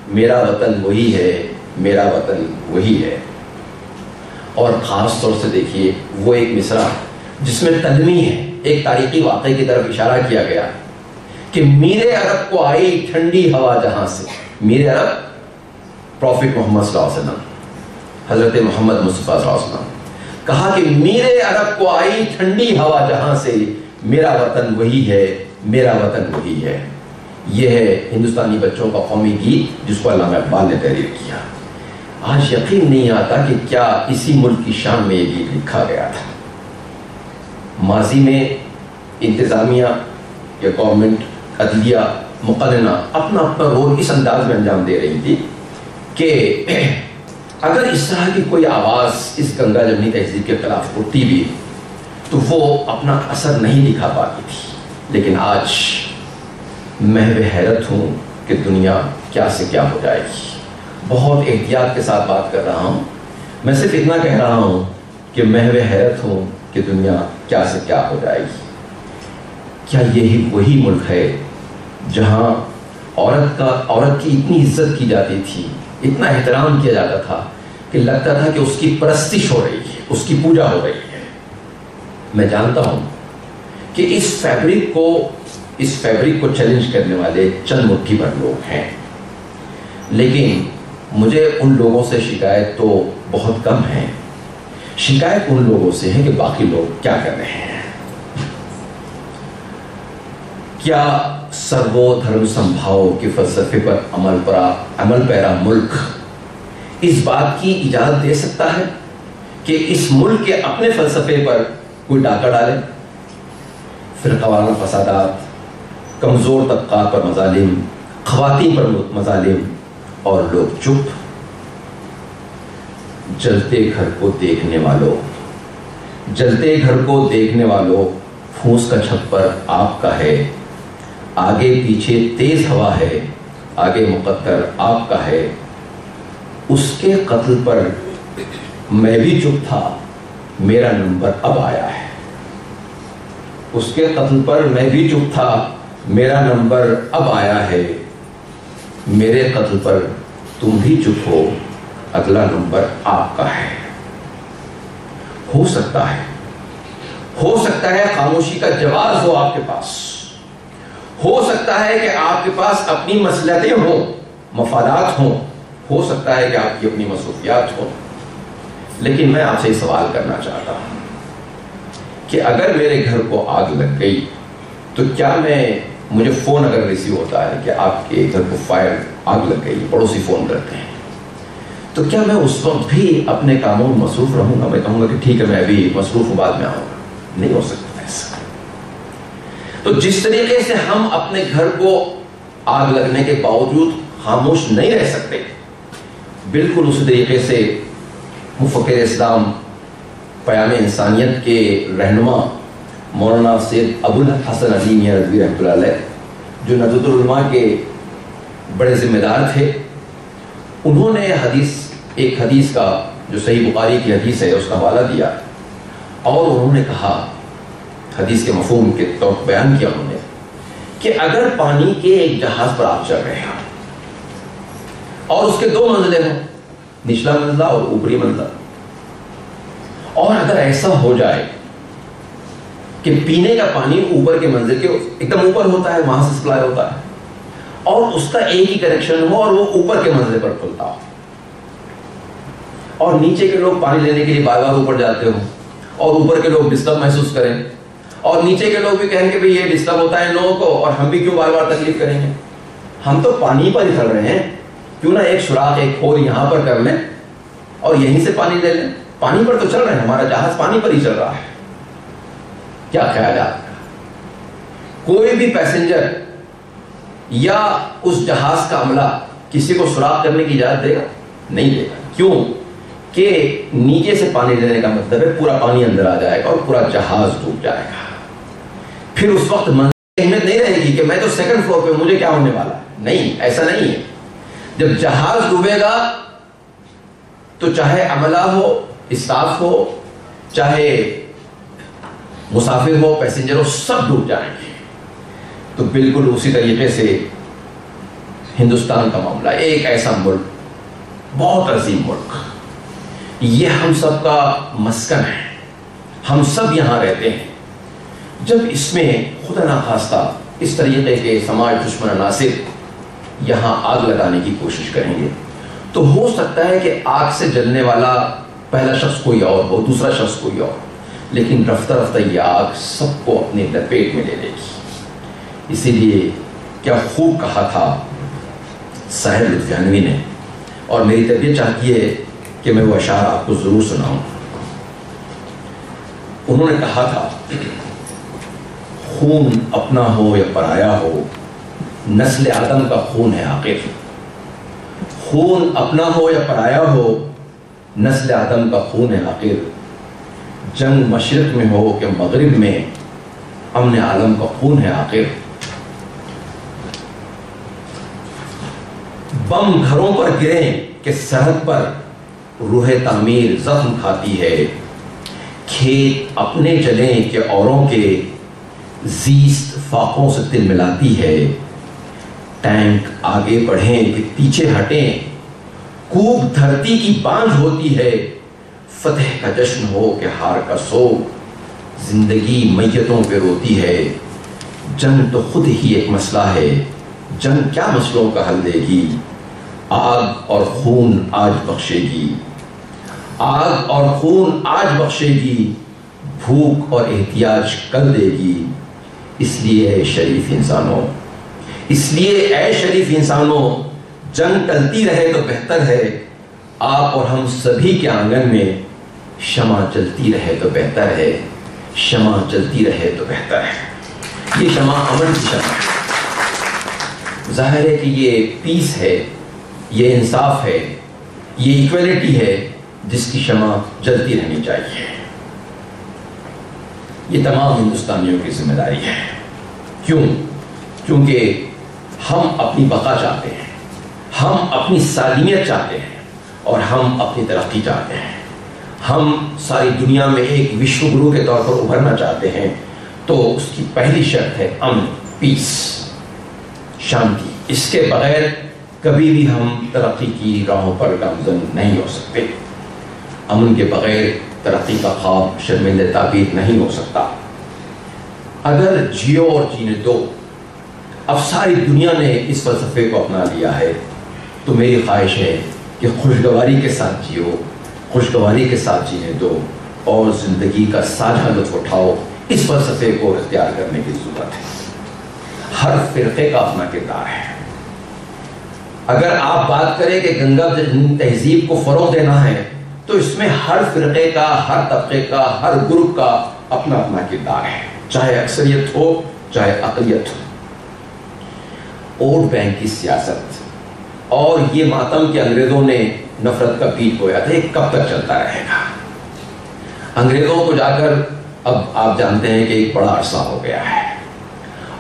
میرا وطن وہی ہے، میرا وطن وہی ہے. اور خاص طور سے دیکھیے وہ ایک مصرع جس میں تلمی ہے، ایک تاریخی واقعے کی طرف اشارہ کیا گیا کہ میر عرب کو آئی ٹھنڈی ہوا جہاں سے. میر عرب پروفٹ محمد صلی اللہ علیہ وسلم، حضرت محمد مصطفیٰ صلی اللہ علیہ وسلم، کہا کہ میر عرب کو آئی ٹھنڈی ہوا جہاں سے، میرا وطن وہی ہے، میرا وطن وہی ہے. یہ ہے ہندوستانی بچوں کا قومی گیت جس کو علامہ اقبال نے تحریر کیا. آج یقین نہیں آتا کہ کیا اسی ملک کی شان میں یہ گیت لکھا گیا تھا. ماضی میں انتظامیہ یا گورنمنٹ، عدلیہ، مقننہ اپنا رول اس انداز میں انجام دے رہی تھی کہ اگر اس طرح کی کوئی آواز اس گنگا جمنی تہذیب کے خلاف اٹھتی بھی تو وہ اپنا اثر نہیں دکھا پاتی تھی. لیکن آج محو حیرت ہوں کہ دنیا کیا سے کیا ہو جائے گی. بہت احتیاط کے ساتھ بات کر رہا ہوں، میں صرف اتنا کہہ رہا ہوں کہ محو حیرت ہوں کہ دنیا کیا سے کیا ہو جائے گی. کیا یہی وہی ملک ہے جہاں عورت کی اتنی عزت کی جاتی تھی، اتنا احترام کیا جاتا تھا کہ لگتا تھا کہ اس کی پرستش ہو رہی ہے، اس کی پوجا ہو رہی ہے. میں جانتا ہوں کہ اس فیبرک کو چیلنج کرنے والے چند مٹھی بھر لوگ ہیں، لیکن مجھے ان لوگوں سے شکایت تو بہت کم ہے. شکایت ان لوگوں سے ہے کہ باقی لوگ کیا کر رہے ہیں. کیا سرو دھرم سمبھاؤ کے فلسفے پر عمل پیرا ملک اس بات کی اجازت دے سکتا ہے کہ اس ملک کے اپنے فلسفے پر کوئی ڈاکہ ڈالے؟ فرقہ وارانہ فسادات، کمزور طبقات پر مظالم، خواتین پر مظالم، اور لوگ چپ. جلتے گھر کو دیکھنے والوں، پھوس کا چھپر آپ کا ہے، آگے پیچھے تیز ہوا ہے، آگے مقدر آپ کا ہے. اس کے قتل پر میں بھی چپ تھا، میرا نمبر اب آیا ہے. اس کے قتل پر میں بھی چپ تھا، میرا نمبر اب آیا ہے. میرے قتل پر تم بھی چپ ہو، اگلا نمبر آپ کا ہے. ہو سکتا ہے خاموشی کا جواز ہو آپ کے پاس، ہو سکتا ہے کہ آپ کے پاس اپنی مصلحتیں ہوں، مفادات ہوں، ہو سکتا ہے کہ آپ کی اپنی مصروفیات ہوں. لیکن میں آپ سے سوال کرنا چاہتا ہوں کہ اگر میرے گھر کو آگ لگ گئی تو کیا مجھے فون اگر ریسیو ہوتا ہے کہ آپ کے گھر کو آگ لگ گئی، پڑوسی فون کرتے ہیں، تو کیا میں اس وقت بھی اپنے کاموں میں مصروف رہوں گا؟ میں کہوں گا کہ ٹھیک ہے میں ابھی مصروف ہوں، بعد میں آؤں گا. نہیں ہو سکتا ایسا. تو جس طریقے سے ہم اپنے گھر کو آگ لگنے کے باوجود خاموش نہیں رہ سکتے، بالکل اسی طریقے سے مفکر اسلام پیام انسانیت کے رہنما مولانا سید ابو الحسن علی میاں رضوی رحمۃ اللہ علیہ، جو ندوۃ العلماء کے بڑے ذمہ دار تھے، انہوں نے ایک حدیث کا جو صحیح بخاری کی حدیث ہے اس کا حوالہ دیا، اور انہوں نے کہا، حدیث کے مفہوم کے طور پر بیان کیا انہوں نے، کہ اگر پانی کے ایک جہاز پر آپ چل رہے ہیں اور اس کے 2 منزلیں ہوں، نچلا منزلہ اور اوپری منزلہ، اور اگر ایسا ہو جائے کہ پینے کا پانی اوپر کے منزل کے ایک دم اوپر ہوتا ہے، وہاں سے سپلائی ہوتا ہے، اور اس کا ایک ہی کنیکشن ہو اور وہ اوپر کے منزل پر کھلتا ہو، اور نیچے کے لوگ پانی لینے کے لیے بار بار اوپر جاتے ہوں، اور اوپر کے لوگ ڈسٹرب محسوس کریں، اور نیچے کے لوگ بھی کہیں کہ یہ ڈسٹرب ہوتا ہے لوگوں کو، اور ہم بھی کیوں بار بار تکلیف کریں گے، ہم تو پانی پر ہی چل رہے ہیں، کیوں نہ ایک سوراخ ایک کھور یہاں پر کر لیں اور یہیں سے پانی لے لیں، پانی پر تو چل رہے ہیں، ہمارا جہاز پانی پر ہی چل رہا ہے۔ کیا خیال ہے آپ کا؟ کوئی بھی پیسنجر یا اس جہاز کا عملہ کسی کو سوراخ کرنے کی اجازت دے گا؟ نہیں دے گا۔ کیوں؟ کہ نیچے سے پانی لینے کا مطلب ہے پورا پانی اندر آ جائے گا اور پورا جہاز ڈوب جائے گا، پھر اس وقت اہمیت نہیں رہے گی کہ میں تو 2nd فلور پہ، مجھے کیا ہونے والا ہے۔ نہیں، ایسا نہیں ہے۔ جب جہاز ڈوبے گا تو چاہے عملہ ہو، اسٹاف ہو، چاہے مسافر ہو، پیسنجر ہو، سب ڈوب جائیں گے۔ تو بالکل اسی طریقے سے ہندوستان کا معاملہ، ایک ایسا ملک، بہت عظیم ملک، یہ ہم سب کا مسکن ہے، ہم سب یہاں رہتے ہیں۔ جب اس میں خدا نخواستہ اس طریقے کے سماج دشمن عناصر یہاں آگ لگانے کی کوشش کریں گے تو ہو سکتا ہے کہ آگ سے جلنے والا پہلا شخص کوئی اور ہو، دوسرا شخص کوئی اور، لیکن رفتہ رفتہ یہ آگ سب کو اپنے لپیٹ میں لے لے گی۔ اسی لیے کیا خوب کہا تھا صاحب لطفیانوی نے، اور میری طبیعت چاہتی ہے کہ میں وہ اشعار آپ کو ضرور سناؤں۔ انہوں نے کہا تھا، خون اپنا ہو یا پرایا ہو، نسل آدم کا خون ہے آخر، خون اپنا ہو یا پرایا ہو، نسل آدم کا خون ہے آخر، جنگ مشرق میں ہو کہ مغرب میں، امن عالم کا خون ہے آخر، بم گھروں پر گریں کہ سرحد پر روح تعمیر زخم کھاتی ہے، کھیت اپنے جلیں کہ اوروں کے، زیست فاقوں سے دل ملاتی ہے، ٹینک آگے بڑھیں کہ پیچھے ہٹیں، کوب دھرتی کی بانجھ ہوتی ہے، فتح کا جشن ہو کہ ہار کا سوگ، زندگی میتوں پہ روتی ہے، جنگ تو خود ہی ایک مسئلہ ہے، جنگ کیا مسئلوں کا حل دے گی، آگ اور خون آج بخشے گی، آگ اور خون آج بخشے گی، بھوک اور احتیاج کل دے گی، اس لیے اے شریف انسانوں، اس لیے اے شریف انسانوں، جنگ ٹلتی رہے تو بہتر ہے، آپ اور ہم سبھی کے آنگن میں شمع جلتی رہے تو بہتر ہے، شمع جلتی رہے تو بہتر ہے۔ یہ شمع امن کی شمع ہے، ظاہر ہے کہ یہ پیس ہے، یہ انصاف ہے، یہ ایکویلٹی ہے جس کی شمع جلتی رہنی چاہیے۔ یہ تمام ہندوستانیوں کی ذمہ داری ہے۔ کیوں؟ کیونکہ ہم اپنی بقا چاہتے ہیں، ہم اپنی سالمیت چاہتے ہیں، اور ہم اپنی ترقی چاہتے ہیں، ہم ساری دنیا میں ایک وشو گرو کے طور پر ابھرنا چاہتے ہیں، تو اس کی پہلی شرط ہے امن، پیس، شانتی۔ اس کے بغیر کبھی بھی ہم ترقی کی راہوں پر گامزن نہیں ہو سکتے۔ امن کے بغیر ترقی کا خواب شرمندہ تعبیر نہیں ہو سکتا۔ اگر جیو اور جینے دو، اب ساری دنیا نے اس فلسفے کو اپنا لیا ہے، تو میری خواہش ہے کہ خوشگواری کے ساتھ جیو، خوشگواری کے ساتھ جینے دو، اور زندگی کا سادہ لطف اٹھاؤ۔ اس فلسفے کو اختیار کرنے کی ضرورت ہے۔ ہر فرقے کا اپنا کردار ہے۔ اگر آپ بات کریں کہ گنگا تہذیب کو فروغ دینا ہے، تو اس میں ہر فرقے کا، ہر طبقے کا، ہر گروپ کا اپنا اپنا کردار ہے، چاہے اکثریت ہو چاہے اقلیت ہو۔ ووٹ بینک کی سیاست اور یہ ماتم کہ انگریزوں نے نفرت کا بیج بویا تھا، یہ کب تک چلتا رہے گا؟ انگریزوں کو جا کر اب آپ جانتے ہیں کہ ایک بڑا عرصہ ہو گیا ہے،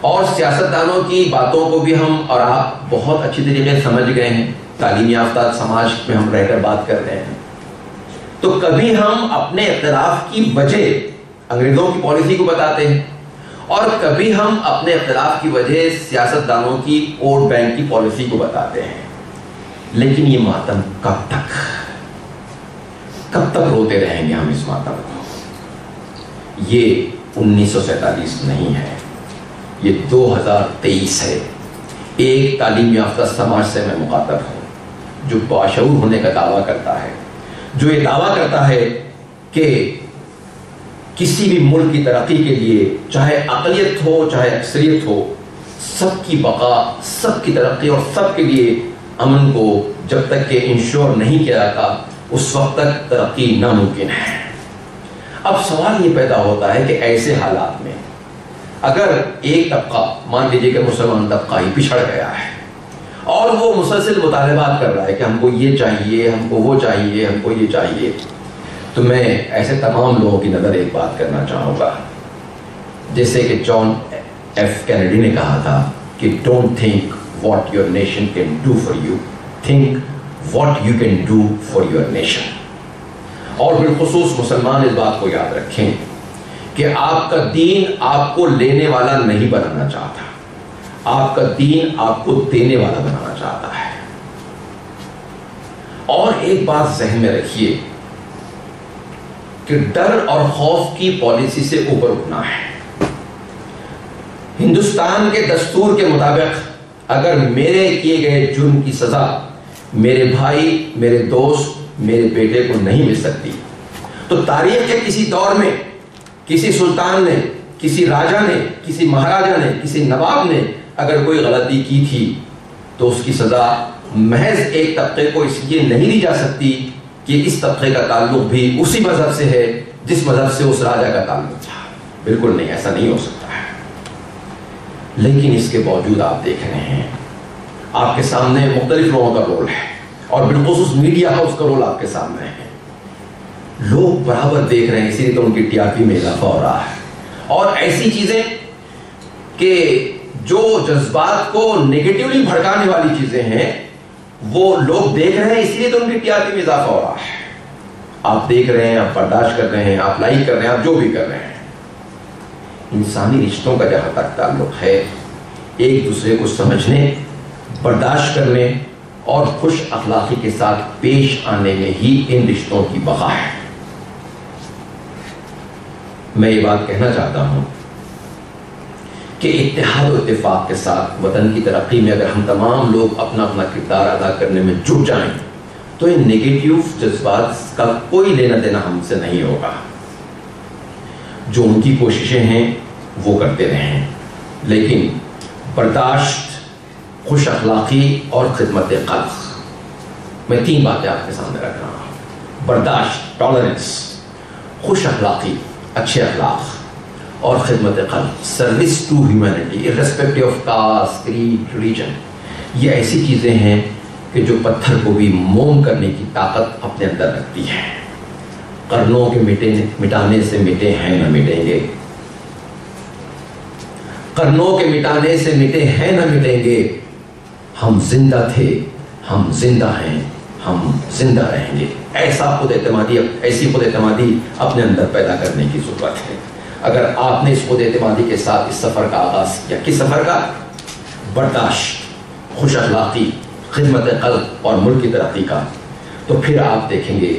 اور سیاستدانوں کی باتوں کو بھی ہم اور آپ بہت اچھی طریقے سے سمجھ گئے ہیں، تعلیم یافتہ سماج میں ہم رہ کر بات کر رہے ہیں. تو کبھی ہم اپنے اختلاف کی وجہ انگریزوں کی پالیسی کو بتاتے ہیں، اور کبھی ہم اپنے اختلاف کی وجہ سیاستدانوں کی ووٹ بینک کی پالیسی کو بتاتے ہیں. لیکن یہ ماتم کب تک روتے رہیں گے ہم اس ماتم کو؟ یہ 1947 نہیں ہے، یہ 2023 ہے. ایک تعلیم یافتہ سماج سے میں مخاطب ہوں جو باشعور ہونے کا دعویٰ کرتا ہے، جو یہ دعویٰ کرتا ہے کہ کسی بھی ملک کی ترقی کے لیے چاہے اقلیت ہو چاہے اکثریت ہو، سب کی بقا، سب کی ترقی اور سب کے لیے امن کو جب تک کہ انشور نہیں کیا جاتا اس وقت تک ترقی ناممکن ہے. اب سوال یہ پیدا ہوتا ہے کہ ایسے حالات میں اگر ایک طبقہ، مان لیجیے کہ مسلمان طبقہ ہی پچھڑ گیا ہے اور وہ مسلسل مطالبات کر رہا ہے کہ ہم کو یہ چاہیے، ہم کو وہ چاہیے، ہم کو یہ چاہیے، تو میں ایسے تمام لوگوں کی نظر ایک بات کرنا چاہوں گا، جیسے کہ جان ایف کینیڈی نے کہا تھا کہ don't think what your nation can do for you, think what you can do for your nation. اور بالخصوص مسلمان اس بات کو یاد رکھیں کہ آپ کا دین آپ کو لینے والا نہیں بنانا چاہتا، آپ کا دین آپ کو دینے والا بنانا چاہتا ہے. اور ایک بات ذہن میں رکھیے کہ ڈر اور خوف کی پالیسی سے اوپر اٹھنا ہے. ہندوستان کے دستور کے مطابق اگر میرے کیے گئے جرم کی سزا میرے بھائی، میرے دوست، میرے بیٹے کو نہیں مل سکتی، تو تاریخ کے کسی دور میں کسی سلطان نے، کسی راجا نے، کسی مہاراجا نے، کسی نواب نے اگر کوئی غلطی کی تھی تو اس کی سزا محض ایک طبقے کو اس لیے نہیں دی جا سکتی کہ اس طبقے کا تعلق بھی اسی مذہب سے ہے جس مذہب سے اس راجا کا تعلق تھا. بالکل نہیں، ایسا نہیں ہو سکتا ہے. لیکن اس کے باوجود آپ دیکھ رہے ہیں، آپ کے سامنے مختلف لوگوں کا رول ہے، اور بالخصوص میڈیا ہاؤس کا رول آپ کے سامنے ہے. لوگ برابر دیکھ رہے ہیں، اسی لیے تو ان کی ٹی آر پی میں اضافہ ہو رہا ہے. اور ایسی چیزیں کہ جو جذبات کو نیگیٹیولی بھڑکانے والی چیزیں ہیں وہ لوگ دیکھ رہے ہیں، اسی لیے تو ان کی ٹی آر پی میں اضافہ ہو رہا ہے. آپ دیکھ رہے ہیں، آپ برداشت کر رہے ہیں، آپ لائک کر رہے ہیں، آپ جو بھی کر رہے ہیں. انسانی رشتوں کا جہاں تک تعلق ہے، ایک دوسرے کو سمجھنے، برداشت کرنے اور خوش اخلاقی کے ساتھ پیش آنے میں ہی ان رشتوں کی بقا ہے. میں یہ بات کہنا چاہتا ہوں کہ اتحاد و اتفاق کے ساتھ وطن کی ترقی میں اگر ہم تمام لوگ اپنا اپنا کردار ادا کرنے میں جٹ جائیں تو ان نیگیٹیو جذبات کا کوئی لینا دینا ہم سے نہیں ہوگا. جو ان کی کوششیں ہیں وہ کرتے رہیں، لیکن برداشت، خوش اخلاقی اور خدمت قلب، میں 3 باتیں آپ کے سامنے رکھ رہا ہوں: برداشت، ٹالرنس، خوش اخلاقی، اچھے اخلاق، اور خدمت قلب، service to humanity irrespective of caste, creed, religion. یہ ایسی چیزیں ہیں کہ جو پتھر کو بھی موم کرنے کی طاقت اپنے اندر رکھتی ہے. قرنوں کے مٹانے سے مٹے ہیں نہ مٹیں گے، قرنوں کے مٹانے سے مٹے ہیں نہ مٹیں گے. ہم زندہ تھے، ہم زندہ ہیں، ہم زندہ رہیں گے. ایسا خود اعتمادی، ایسی خود اعتمادی اپنے اندر پیدا کرنے کی ضرورت ہے. اگر آپ نے اس خود اعتمادی کے ساتھ اس سفر کا آغاز کیا، کس سفر کا؟ برداشت، خوش اخلاقی، خدمت قلب اور ملک کی ترقی کا، تو پھر آپ دیکھیں گے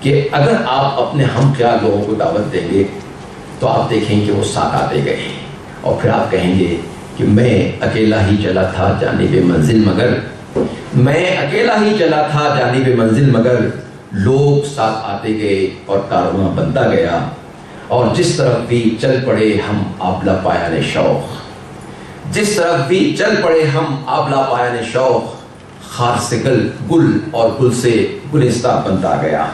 کہ اگر آپ اپنے ہم خیال لوگوں کو دعوت دیں گے تو آپ دیکھیں کہ وہ ساتھ آتے گئے، اور پھر آپ کہیں گے کہ میں اکیلا ہی چلا تھا جانب منزل مگر، میں اکیلا ہی چلا تھا جانب منزل مگر، لوگ ساتھ آتے گئے اور کارواں بنتا گیا، اور جس طرف بھی چل پڑے ہم آبلا پایان شوق، جس طرف بھی چل پڑے ہم آبلا پایان شوق، خار سے گل اور گل سے گلستہ بنتا گیا.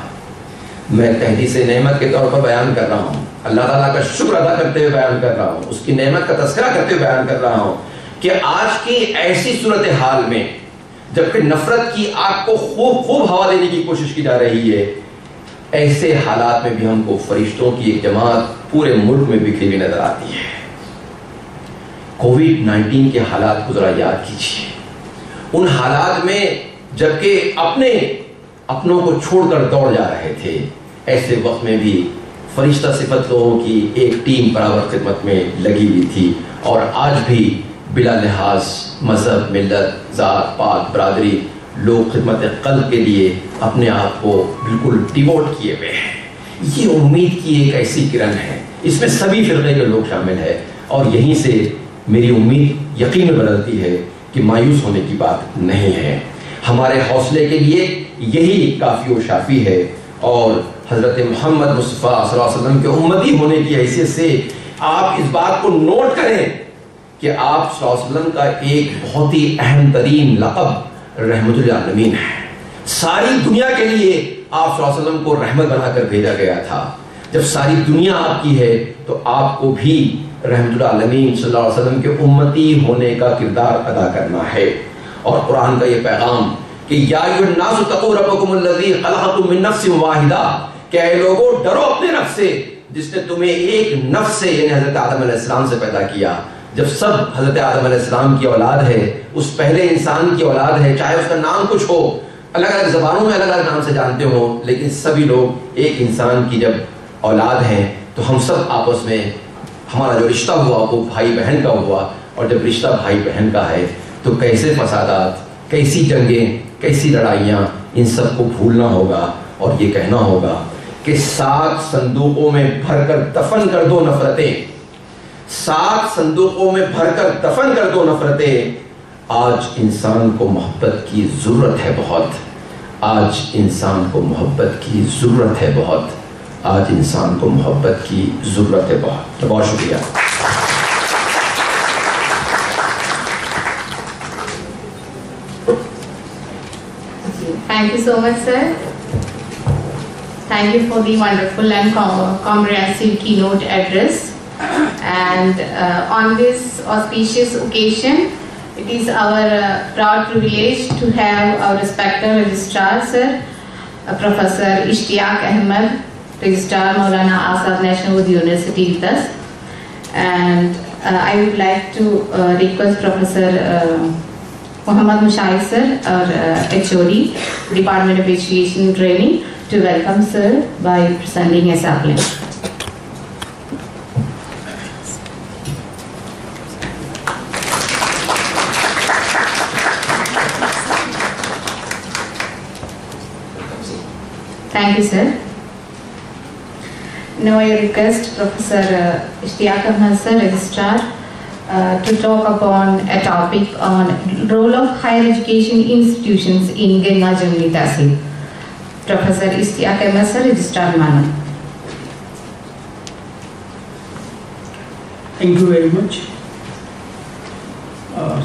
میں تحدیث نعمت کے طور پر بیان کر رہا ہوں، اللہ تعالیٰ کا شکر ادا کرتے ہوئے بیان کر رہا ہوں، اس کی نعمت کا تذکرہ کرتے ہوئے بیان کر رہا ہوں کہ آج کی ایسی صورتحال میں جبکہ نفرت کی آگ کو خوب ہوا دینے کی کوشش کی جا رہی ہے، ایسے حالات میں بھی ہم کو فرشتوں کی ایک جماعت پورے ملک میں بکھری ہوئی نظر آتی ہے. کووڈ-19 کے حالات کو ذرا یاد کیجیے. ان حالات میں جبکہ اپنوں کو چھوڑ کر دوڑ جا رہے تھے، ایسے وقت میں بھی فرشتہ صفت لوگوں کی ایک ٹیم برابر خدمت میں لگی ہوئی تھی. اور آج بھی بلا لحاظ مذہب، ملت، ذات پات، برادری، لوگ خدمت قلب کے لیے اپنے آپ کو بالکل ڈیووٹ کیے ہوئے ہیں. یہ امید کی ایک ایسی کرن ہے، اس میں سبھی فرقے کے لوگ شامل ہیں، اور یہیں سے میری امید یقین میں بدلتی ہے کہ مایوس ہونے کی بات نہیں ہے. ہمارے حوصلے کے لیے یہی کافی و شافی ہے. اور حضرت محمد مصطفیٰ صلی اللہ علیہ وسلم کے امتی ہونے کی حیثیت سے آپ اس بات کو نوٹ کریں کہ آپ صلی اللہ علیہ وسلم کا ایک بہت ہی اہم ترین لقب رحمت للعالمین ہے. ساری دنیا کے لیے آپ صلی اللہ علیہ وسلم کو رحمت بنا کر بھیجا گیا تھا. جب ساری دنیا آپ کی ہے تو آپ کو بھی رحمت للعالمین صلی اللہ علیہ وسلم کے امتی ہونے کا کردار ادا کرنا ہے. اور قرآن کا یہ پیغام کہ یا ایھا الناس اتقوا ربکم الذی خلقکم من نفس واحدہ، کہ اے لوگو ڈرو اپنے نفس سے جس نے تمہیں ایک نفس سے یعنی حضرت آدم علیہ السلام سے پیدا کیا. جب سب حضرت آدم علیہ السلام کی اولاد ہے، اس پہلے انسان کی اولاد ہے، چاہے اس کا نام کچھ ہو، الگ الگ زبانوں میں الگ الگ نام سے جانتے ہوں، لیکن سبھی لوگ ایک انسان کی جب اولاد ہیں تو ہم سب آپس میں ہمارا جو رشتہ ہوا وہ بھائی بہن کا ہوا. اور جب رشتہ بھائی بہن کا ہے تو کیسے فسادات، کیسی جنگیں، کیسی لڑائیاں، ان سب کو بھولنا ہوگا اور یہ کہنا ہوگا کہ 7 صندوقوں میں بھر کر دفن کر دو نفرتیں، 7 صندوقوں میں بھر کر دفن کر دو نفرتیں. آج انسان کو محبت کی ضرورت ہے بہت، آج انسان کو محبت کی ضرورت ہے بہت، آج انسان کو محبت کی ضرورت ہے بہت. بہت شکریہ. Thank you so much, sir. Thank you for the wonderful and comprehensive keynote address. And on this auspicious occasion, it is our proud privilege to have our respected registrar, sir, Professor Ishtiaq Ahmed, Registrar Maulana Azad National Urdu University with us. And I would like to request Professor Muhammad Mushaid sir, our HOD, Department of Education and Training, to welcome sir by presenting a sapling. Thank you, sir. Now I request Professor Ishtiaq Ahmed sir, Registrar, to talk upon a topic on role of higher education institutions in Ganga Jamni Tehsil. Professor Ishtiaq Ahmed sir, Registrar Manu. Thank you very much.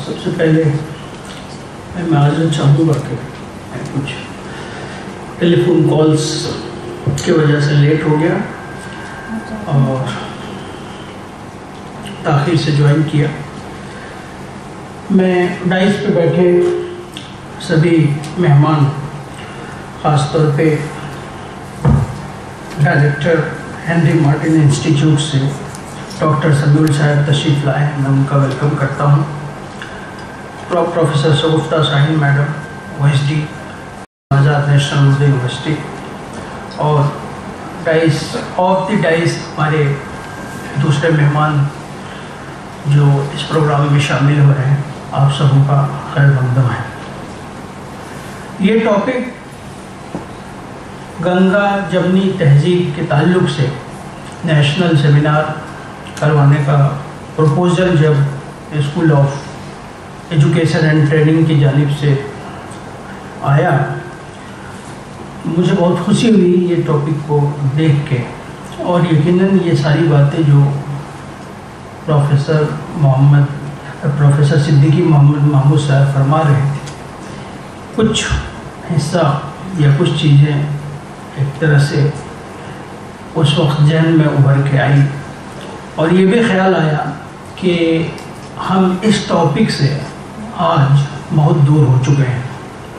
سب سے پہلے میں معذرت چاہوں گا کہ کچھ ٹیلی phone calls کی وجہ سے لیٹ ہو گیا اور تاخیر سے جوائن کیا. میں ڈائس پہ بیٹھے سبھی مہمان، خاص طور پہ ڈائریکٹر ہنری مارٹن انسٹیٹیوٹ سے ڈاکٹر سمیع صاحب تشریف لائے ہیں، میں ان کا ویلکم کرتا ہوں. پروفیسر شگفتہ شاہین میڈم OSD آزاد نیشنل اردو یونیورسٹی، اور ڈائس آف دی ڈائس ہمارے دوسرے مہمان جو اس پروگرام میں شامل ہو رہے ہیں، آپ سبوں کا خیر مقدم ہے. یہ ٹاپک گنگا جمنی تہذیب کے تعلق سے نیشنل سیمینار کروانے کا پروپوزل جب school of education and training کی جانب سے آیا، مجھے بہت خوشی ہوئی یہ ٹاپک کو دیکھ کے. اور یقیناً یہ ساری باتیں جو پروفیسر صدیقی محمد محمود صاحب فرما رہے تھے، کچھ حصہ یا کچھ چیزیں ایک طرح سے اس وقت ذہن میں ابھر کے آئی، اور یہ بھی خیال آیا کہ ہم اس ٹاپک سے آج بہت دور ہو چکے ہیں.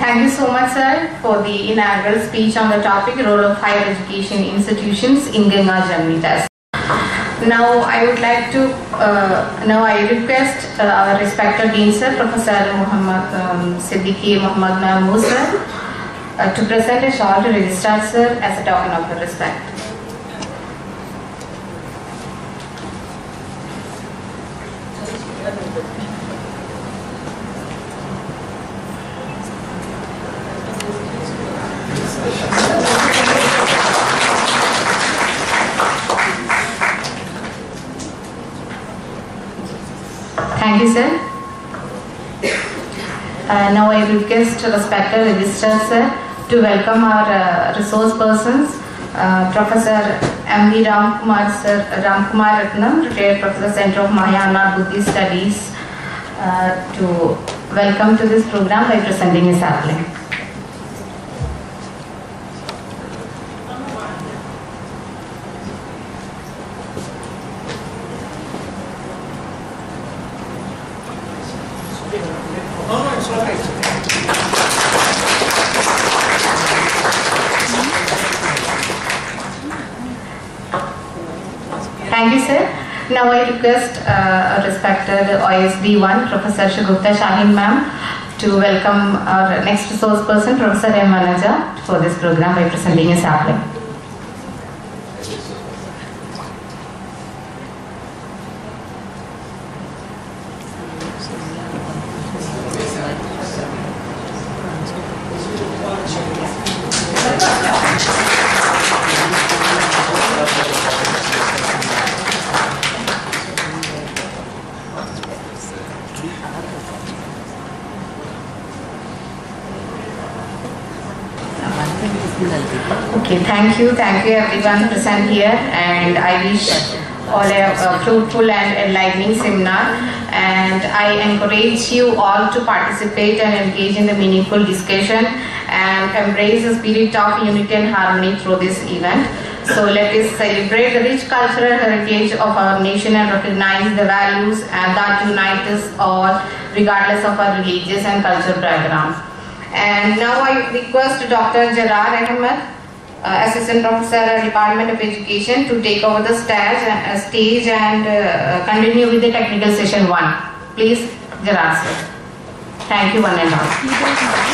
Thank you so much, sir, for the inaugural speech on the topic role of higher education institutions in Ganga Jamni test. Now I would like to I request our respected Dean Sir, Professor Muhammad Siddiqui Muhammad Mahmood sir, to present a shawl to Registrar sir as a token of respect. Thank you, sir. Now I request respected Registrar sir to welcome our resource persons, Professor M.V. Ramkumar sir, Ramkumar Ratnam, retired Professor, Center of Mahayana Buddhist Studies, to welcome to this program by presenting his sapling. Thank you, sir. Now I request respected OSD 1 Professor Shagufta Shahin ma'am to welcome our next resource person, Professor M. Manaja, for this program by presenting a sapling. Okay, thank you everyone present here, and I wish all a fruitful and enlightening seminar, and I encourage you all to participate and engage in the meaningful discussion and embrace the spirit of unity and harmony through this event. So let us celebrate the rich cultural heritage of our nation and recognize the values that unite us all regardless of our religious and cultural background. And now I request Dr. Gerard Ahmed, Assistant Professor, Department of Education, to take over the stage and continue with the technical session 1. Please, Gerard sir. Thank you one and all.